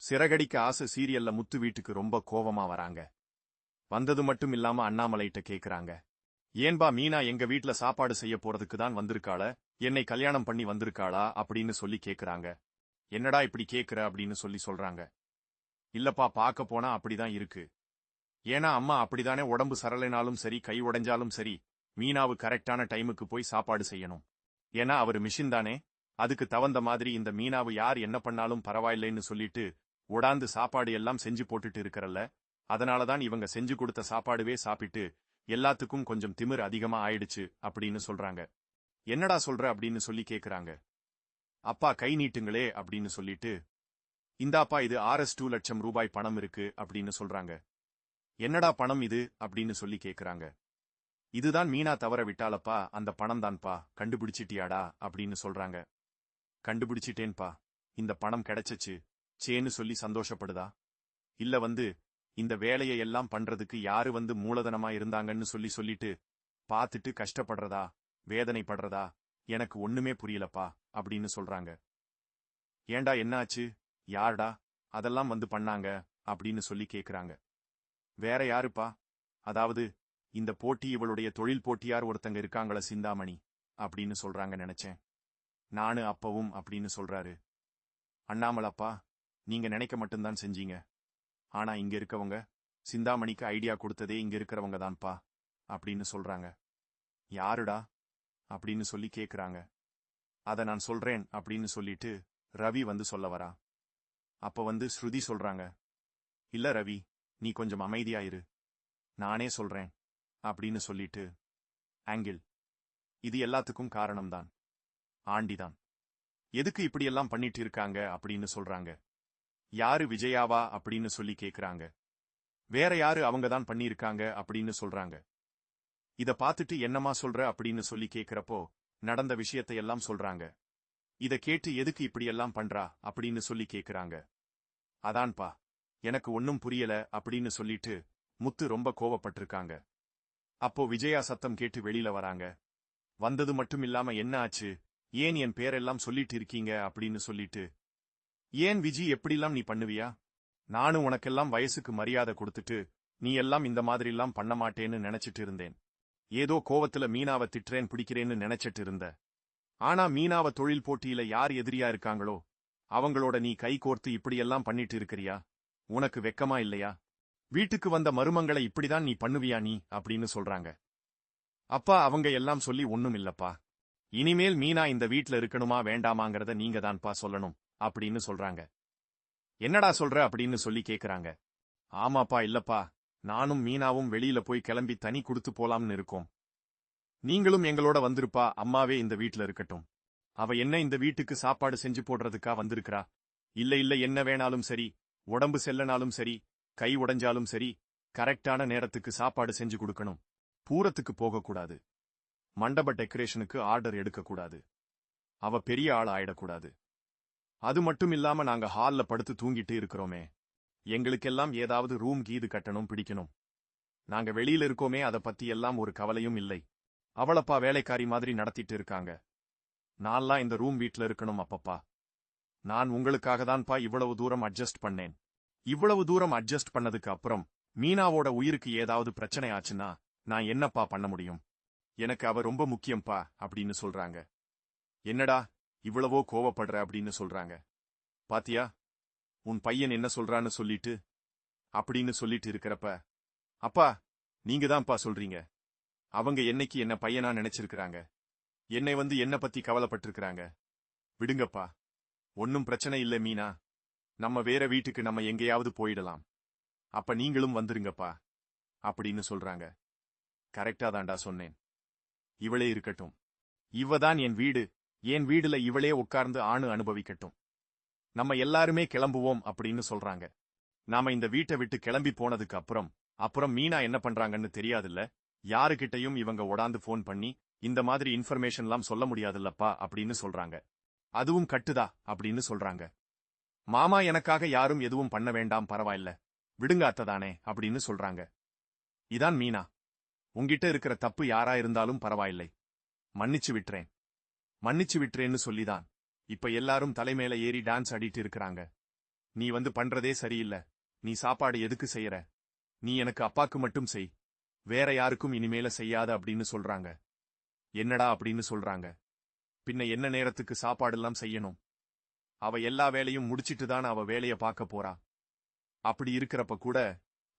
சிறகடிக்க ஆசை சீரியல்ல முத்து வீட்டுக்கு ரொம்ப கோவமா வராங்க. வந்தது மட்டும் இல்லாம அண்ணாமலைட்ட கேக்குறாங்க, ஏன்பா மீனா எங்க வீட்ல சாப்பாடு செய்ய போறதுக்கு தான் வந்திருக்காள, என்னை கல்யாணம் பண்ணி வந்திருக்காளா அப்படின்னு சொல்லி கேக்குறாங்க. என்னடா இப்படி கேக்குற அப்படின்னு சொல்லி சொல்றாங்க. இல்லப்பா, பார்க்க போனா அப்படிதான் இருக்கு. ஏன்னா அம்மா அப்படிதானே, உடம்பு சரலைனாலும் சரி கை உடைஞ்சாலும் சரி மீனாவு கரெக்டான டைமுக்கு போய் சாப்பாடு செய்யணும். ஏன்னா அவரு மிஷின் தானே, அதுக்கு தகுந்த மாதிரி இந்த மீனாவு யார் என்ன பண்ணாலும் பரவாயில்லைன்னு சொல்லிட்டு உடாந்து சாப்பாடு எல்லாம் செஞ்சு போட்டுட்டு இருக்கறல்ல, அதனாலதான் இவங்க செஞ்சு கொடுத்த சாப்பாடுவே சாப்பிட்டு எல்லாத்துக்கும் கொஞ்சம் திமிர் அதிகமா ஆயிடுச்சு அப்படின்னு சொல்றாங்க. என்னடா சொல்ற அப்படின்னு சொல்லி கேக்குறாங்க. அப்பா கை நீட்டுங்களே அப்படின்னு சொல்லிட்டு, இந்தாப்பா இது Rs 2 லட்சம் ரூபாய் பணம் இருக்கு அப்படின்னு சொல்றாங்க. என்னடா பணம் இது அப்படின்னு சொல்லி கேக்குறாங்க. இதுதான் மீனா தவற விட்டாலப்பா, அந்த பணம் தான்ப்பா, கண்டுபிடிச்சிட்டியாடா அப்படின்னு சொல்றாங்க. கண்டுபிடிச்சிட்டேன்பா, இந்த பணம் கிடைச்சச்சு சேன்னு சொல்லி சந்தோஷப்படுதா, இல்ல இந்த வேலையை எல்லாம் பண்றதுக்கு யாரு மூலதனமா இருந்தாங்கன்னு சொல்லிட்டு பார்த்துட்டு கஷ்டப்படுறதா வேதனைப்படுறதா எனக்கு ஒண்ணுமே புரியலப்பா அப்படின்னு சொல்றாங்க. ஏண்டா என்னாச்சு, யார்டா அதெல்லாம் பண்ணாங்க அப்படின்னு சொல்லி கேக்குறாங்க. வேற யாருப்பா, அதாவது இந்த போட்டி இவளுடைய தொழில் போட்டியார் ஒருத்தங்க இருக்காங்கள சிந்தாமணி அப்படின்னு சொல்றாங்க. நினைச்சேன் நானு அப்பவும் அப்படின்னு சொல்றாரு. அண்ணாமலப்பா, நீங்க நினைக்க மட்டும்தான் செஞ்சீங்க, ஆனா இங்க இருக்கவங்க சிந்தாமணிக்கு ஐடியா கொடுத்ததே இங்க இருக்கிறவங்க தான்ப்பா அப்படின்னு சொல்றாங்க. யாருடா அப்படின்னு சொல்லி கேக்குறாங்க. அத நான் சொல்றேன் அப்படின்னு சொல்லிட்டு ரவி சொல்ல வரா. அப்ப ஸ்ருதி சொல்றாங்க, இல்ல ரவி, நீ கொஞ்சம் அமைதியாயிரு, நானே சொல்றேன் அப்படின்னு சொல்லிட்டு, ஆங்கிள், இது எல்லாத்துக்கும் காரணம்தான் ஆண்டிதான். எதுக்கு இப்படியெல்லாம் பண்ணிட்டு இருக்காங்க அப்படின்னு சொல்றாங்க. யாரு, விஜயாவா அப்படின்னு சொல்லி கேக்குறாங்க. வேற யாரு, அவங்க தான் பண்ணியிருக்காங்க அப்படின்னு சொல்றாங்க. இத பார்த்துட்டு என்னமா சொல்ற அப்படின்னு சொல்லி கேக்குறப்போ நடந்த விஷயத்தை எல்லாம் சொல்றாங்க. இத கேட்டு எதுக்கு இப்படியெல்லாம் பண்றா அப்படின்னு சொல்லி கேக்குறாங்க. அதான்பா, எனக்கு ஒன்னும் புரியல அப்படின்னு சொல்லிட்டு முத்து ரொம்ப கோவப்பட்டிருக்காங்க. அப்போ விஜயா சத்தம் கேட்டு வெளியில வராங்க. வந்தது மட்டும் இல்லாம, என்ன ஆச்சு, ஏன் என் பேரெல்லாம் சொல்லிட்டு இருக்கீங்க அப்படின்னு சொல்லிட்டு, ஏன் விஜி எப்படிலாம் நீ பண்ணுவியா, நானும் உனக்கெல்லாம் வயசுக்கு மரியாதை கொடுத்துட்டு நீ எல்லாம் இந்த மாதிரிலாம் பண்ண மாட்டேன்னு நினைச்சிட்டு இருந்தேன். ஏதோ கோவத்துல மீனாவை திட்டுறேன் பிடிக்கிறேன்னு நினைச்சிட்டு இருந்த. ஆனா மீனாவ தொழில் போட்டியில யார் எதிரியா இருக்காங்களோ அவங்களோட நீ கை கோர்த்து இப்படியெல்லாம் பண்ணிட்டு இருக்கிறியா, உனக்கு வெக்கமா இல்லையா, வீட்டுக்கு வந்த மருமங்களை இப்படிதான் நீ பண்ணுவியா நீ அப்படின்னு சொல்றாங்க. அப்பா, அவங்க எல்லாம் சொல்லி ஒண்ணும் இல்லப்பா, இனிமேல் மீனா இந்த வீட்ல இருக்கணுமா வேண்டாமாங்கிறத நீங்க தான்ப்பா சொல்லணும் அப்படின்னு சொல்றாங்க. என்னடா சொல்ற அப்படின்னு சொல்லி கேக்குறாங்க. ஆமாப்பா, இல்லப்பா, நானும் மீனாவும் வெளியில போய் கிளம்பி தனி கொடுத்து போலாம்னு இருக்கோம். நீங்களும் எங்களோட வந்திருப்பா, அம்மாவே இந்த வீட்ல இருக்கட்டும். அவ என்ன இந்த வீட்டுக்கு சாப்பாடு செஞ்சு போடுறதுக்கா வந்திருக்கிறா, இல்ல என்ன வேணாலும் சரி, உடம்பு செல்லனாலும் சரி கை உடைஞ்சாலும் சரி கரெக்டான நேரத்துக்கு சாப்பாடு செஞ்சு கொடுக்கணும். பூரத்துக்கு போகக்கூடாது, மண்டப டெக்கரேஷனுக்கு ஆர்டர் எடுக்கக்கூடாது, அவ பெரிய ஆள் ஆயிடக்கூடாது. அது மட்டும் இல்லாம நாங்க ஹால்ல படுத்து தூங்கிட்டு இருக்கிறோமே, எங்களுக்கெல்லாம் ஏதாவது ரூம் கீது கட்டணும் பிடிக்கணும். நாங்க வெளியில இருக்கோமே, அத பத்தி எல்லாம் ஒரு கவலையும் இல்லை. அவளப்பா வேலைக்காரி மாதிரி நடத்திட்டு இருக்காங்க. நான்லாம் இந்த ரூம் வீட்ல இருக்கணும். அப்பப்பா, நான் உங்களுக்காக தான்ப்பா இவ்வளவு தூரம் அட்ஜஸ்ட் பண்ணேன். இவ்வளவு தூரம் அட்ஜஸ்ட் பண்ணதுக்கு அப்புறம் மீனாவோட உயிருக்கு ஏதாவது பிரச்சனை ஆச்சுன்னா நான் என்னப்பா பண்ண முடியும், எனக்கு அவ ரொம்ப முக்கியம்பா அப்படின்னு சொல்றாங்க. என்னடா இவ்வளவோ கோவப்படுற அப்படின்னு சொல்றாங்க. பாத்தியா உன் பையன் என்ன சொல்றான்னு சொல்லிட்டு அப்படின்னு சொல்லிட்டு இருக்கிறப்ப, அப்பா நீங்க தான்ப்பா சொல்றீங்க, அவங்க என்னைக்கு என்ன பையனா நினைச்சிருக்கிறாங்க, என்னை என்ன பத்தி கவலைப்பட்டிருக்கிறாங்க, விடுங்கப்பா, ஒன்னும் பிரச்சனை இல்ல மீனா, நம்ம வேற வீட்டுக்கு நம்ம எங்கேயாவது போயிடலாம், அப்ப நீங்களும் வந்துருங்கப்பா அப்படின்னு சொல்றாங்க. கரெக்டா தான்டா சொன்னேன், இவளே இருக்கட்டும், இவதான் என் வீடு, என் வீடுல இவளே உட்கார்ந்து ஆணு அனுபவிக்கட்டும், நம்ம எல்லாருமே கிளம்புவோம் அப்படின்னு சொல்றாங்க. நாம இந்த வீட்டை விட்டு கிளம்பி போனதுக்கு அப்புறம் மீனா என்ன பண்றாங்கன்னு தெரியாதுல்ல, யாருகிட்டையும் இவங்க உடாந்து போன் பண்ணி இந்த மாதிரி இன்ஃபர்மேஷன்லாம் சொல்ல முடியாதுல்லப்பா அப்படின்னு சொல்றாங்க. அதுவும் கட்டுதா அப்படின்னு சொல்றாங்க. மாமா, எனக்காக யாரும் எதுவும் பண்ண வேண்டாம், பரவாயில்ல, விடுங்க அத்ததானே அப்படின்னு சொல்றாங்க. இதான் மீனா, உங்கிட்ட இருக்கிற தப்பு யாரா இருந்தாலும் பரவாயில்லை, மன்னிச்சு விட்டுறேன்னு சொல்லிதான் இப்ப எல்லாரும் தலைமையில ஏறி டான்ஸ் ஆடிட்டு இருக்கிறாங்க. நீ வந்து பண்றதே சரியில்ல. நீ சாப்பாடு எதுக்கு செய்யற? நீ எனக்கு அப்பாக்கு மட்டும் செய், வேற யாருக்கும் இனிமேல செய்யாத அப்படின்னு சொல்றாங்க. என்னடா அப்படின்னு சொல்றாங்க. பின்ன என்ன நேரத்துக்கு சாப்பாடெல்லாம் செய்யணும்? அவ எல்லா வேலையும் முடிச்சிட்டு தான் அவ வேலைய பார்க்க போறா. அப்படி இருக்கிறப்ப கூட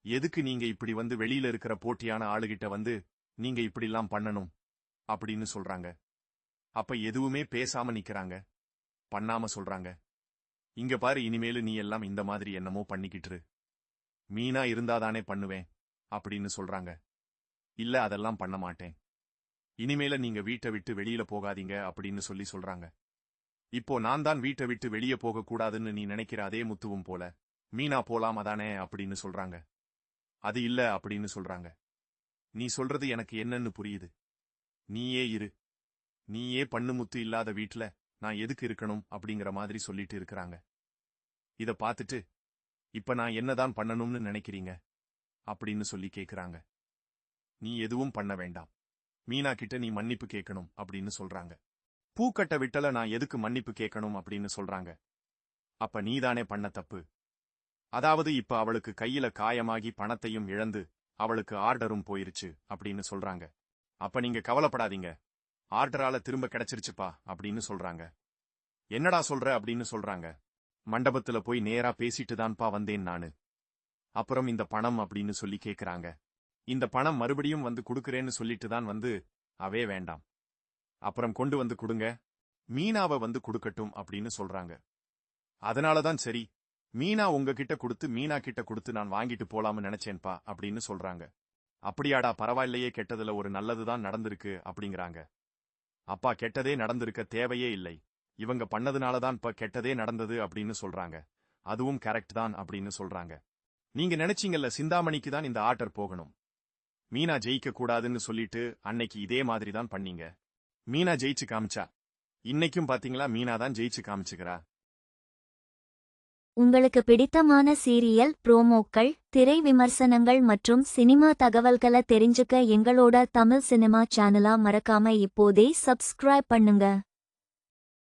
எதுக்கு நீங்க இப்படி வந்து வெளியில இருக்கிற போட்டியான ஆளுகிட்ட வந்து நீங்க இப்படிலாம் பண்ணணும் அப்படின்னு சொல்றாங்க. அப்ப எதுவுமே பேசாம நிக்கிறாங்க, பண்ணாம சொல்றாங்க. இங்க பாரு, இனிமேலு நீ எல்லாம் இந்த மாதிரி என்னமோ பண்ணிக்கிட்டு மீனா இருந்தாதானே பண்ணுவேன் அப்படின்னு சொல்றாங்க. இல்ல, அதெல்லாம் பண்ண மாட்டேன். இனிமேல நீங்க வீட்டை விட்டு வெளியில போகாதீங்க அப்படின்னு சொல்றாங்க. இப்போ நான் தான் வீட்டை விட்டு வெளியே போக கூடாதுன்னு நீ நினைக்கிற அதே முத்துவும் போல மீனா போலாம் அதானே அப்படின்னு சொல்றாங்க. அது இல்ல அப்படின்னு சொல்றாங்க. நீ சொல்றது எனக்கு என்னன்னு புரியுது. நீயே இரு, நீயே பண்ணு, முத்து இல்லாத வீட்ல நான் எதுக்கு இருக்கணும் அப்படிங்கிற மாதிரி சொல்லிட்டு இருக்கிறாங்க. இத பார்த்துட்டு இப்ப நான் என்னதான் பண்ணணும்னு நினைக்கிறீங்க அப்படின்னு சொல்லி கேக்குறாங்க. நீ எதுவும் பண்ண வேண்டாம், மீனா கிட்ட நீ மன்னிப்பு கேட்கணும் அப்படின்னு சொல்றாங்க. பூக்கட்ட விட்டல நான் எதுக்கு மன்னிப்பு கேட்கணும் அப்படின்னு சொல்றாங்க. அப்ப நீதானே பண்ண தப்பு. அதாவது இப்ப அவளுக்கு கையில காயமாகி பணத்தையும் இழந்து அவளுக்கு ஆர்டரும் போயிருச்சு அப்படின்னு சொல்றாங்க. அப்ப நீங்க கவலைப்படாதீங்க, ஆர்டரால திரும்ப கிடைச்சிருச்சுப்பா அப்படின்னு சொல்றாங்க. என்னடா சொல்ற அப்படின்னு சொல்றாங்க. மண்டபத்துல போய் நேரா பேசிட்டு தான்ப்பா வந்தேன் நானு. அப்புறம் இந்த பணம் அப்படின்னு சொல்லி கேக்குறாங்க. இந்த பணம் மறுபடியும் வந்து குடுக்கறேன்னு சொல்லிட்டு தான் வந்து அவே வேண்டாம், அப்புறம் கொண்டு வந்து கொடுங்க, மீனாவை வந்து குடுக்கட்டும் அப்படின்னு சொல்றாங்க. அதனாலதான் சரி, மீனா உங்ககிட்ட கொடுத்து மீனா கிட்ட கொடுத்து நான் வாங்கிட்டு போலாம்னு நினைச்சேன்பா அப்படின்னு சொல்றாங்க. அப்படியாடா, பரவாயில்லையே, கெட்டதுல ஒரு நல்லதுதான் நடந்திருக்கு அப்படிங்கிறாங்க. அப்பா, கெட்டதே நடந்திருக்க தேவையே இல்லை, இவங்க பண்ணதுனாலதான் இப்ப கெட்டதே நடந்தது அப்படின்னு சொல்றாங்க. அதுவும் கரெக்ட் தான் அப்படின்னு சொல்றாங்க. நீங்க நினைச்சீங்கல்ல சிந்தாமணிக்கு தான் இந்த ஆர்டர் போகணும், மீனா ஜெயிக்க கூடாதுன்னு சொல்லிட்டு அன்னைக்கு இதே மாதிரி தான் பண்ணீங்க. மீனா ஜெயிச்சு காமிச்சா. இன்னைக்கும் பாத்தீங்களா, மீனா தான் ஜெயிச்சு காமிச்சுக்கிறா. உங்களுக்கு பிடித்தமான சீரியல் ப்ரோமோக்கள், திரை விமர்சனங்கள் மற்றும் சினிமா தகவல்களை தெரிஞ்சுக்க எங்களோட தமிழ் சினிமா சேனலை மறக்காம இப்போதே சப்ஸ்கிரைப் பண்ணுங்க.